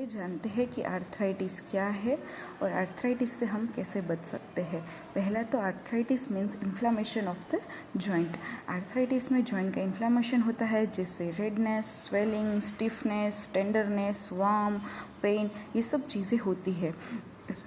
चलिए जानते हैं कि आर्थराइटिस क्या है और आर्थराइटिस से हम कैसे बच सकते हैं। पहला तो arthritis means inflammation of the joint. Arthritis में जॉइंट का इन्फ्लामेशन होता है जिससे redness, swelling, stiffness, tenderness, warm, pain ये सब चीज़ें होती है।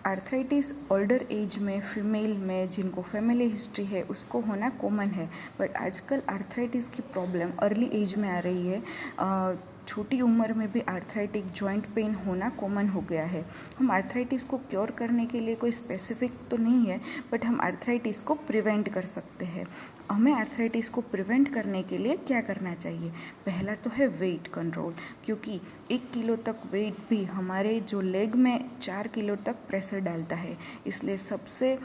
आर्थराइटिस ओल्डर एज में फीमेल में जिनको फैमिली हिस्ट्री है उसको होना कॉमन है, बट आजकल आर्थराइटिस की प्रॉब्लम अर्ली एज में आ रही है। छोटी उम्र में भी आर्थराइटिक जॉइंट पेन होना कॉमन हो गया है। हम आर्थराइटिस को क्योर करने के लिए कोई स्पेसिफिक तो नहीं है, बट हम आर्थराइटिस को प्रिवेंट कर सकते हैं। हमें आर्थराइटिस को प्रिवेंट करने के लिए क्या करना चाहिए? पहला तो है वेट कंट्रोल, क्योंकि 1 किलो तक वेट भी हमारे जो लेग में 4 किलो तक प्रेशर डालता है। इसलिए सबसे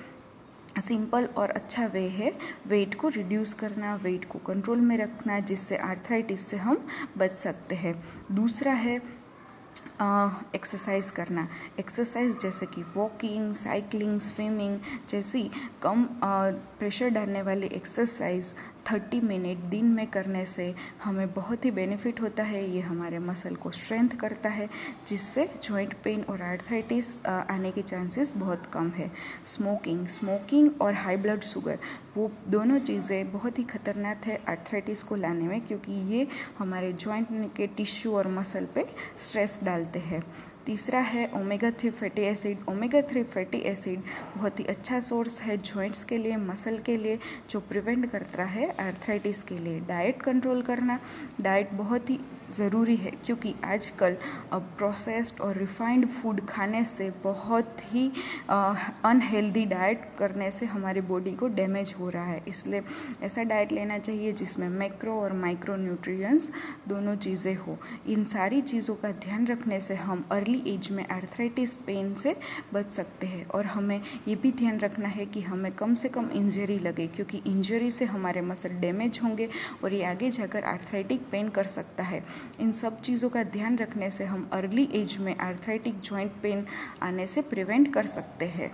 सिंपल और अच्छा वे है वेट को रिड्यूस करना, वेट को कंट्रोल में रखना, जिससे आर्थराइटिस से हम बच सकते हैं। दूसरा है एक्सरसाइज करना। एक्सरसाइज जैसे कि वॉकिंग, साइकिलिंग, स्विमिंग जैसी कम प्रेशर डालने वाली एक्सरसाइज 30 मिनट दिन में करने से हमें बहुत ही बेनिफिट होता है। ये हमारे मसल को स्ट्रेंथ करता है, जिससे जॉइंट पेन और आर्थराइटिस आने के चांसेस बहुत कम है। स्मोकिंग और हाई ब्लड शुगर, वो दोनों चीज़ें बहुत ही खतरनाक है आर्थराइटिस को लाने में, क्योंकि ये हमारे जॉइंट के टिश्यू और मसल पे स्ट्रेस डालते हैं। तीसरा है omega 3 fatty acid. Omega 3 fatty acid बहुत ही अच्छा सोर्स है जॉइंट्स के लिए, मसल के लिए, जो प्रिवेंट करता है आर्थराइटिस के लिए। डाइट कंट्रोल करना, डाइट बहुत ही ज़रूरी है, क्योंकि आजकल अब प्रोसेस्ड और रिफाइंड फूड खाने से बहुत ही अनहेल्दी डाइट करने से हमारी बॉडी को डैमेज हो रहा है। इसलिए ऐसा डाइट लेना चाहिए जिसमें मैक्रो और माइक्रो न्यूट्रिएंट्स दोनों चीज़ें हो। इन सारी चीज़ों का ध्यान रखने से हम अर्ली एज में आर्थराइटिस पेन से बच सकते हैं। और हमें ये भी ध्यान रखना है कि हमें कम से कम इंजरी लगे, क्योंकि इंजरी से हमारे मसल डैमेज होंगे और ये आगे जाकर आर्थराइटिक पेन कर सकता है। इन सब चीज़ों का ध्यान रखने से हम अर्ली एज में आर्थराइटिक जॉइंट पेन आने से प्रिवेंट कर सकते हैं।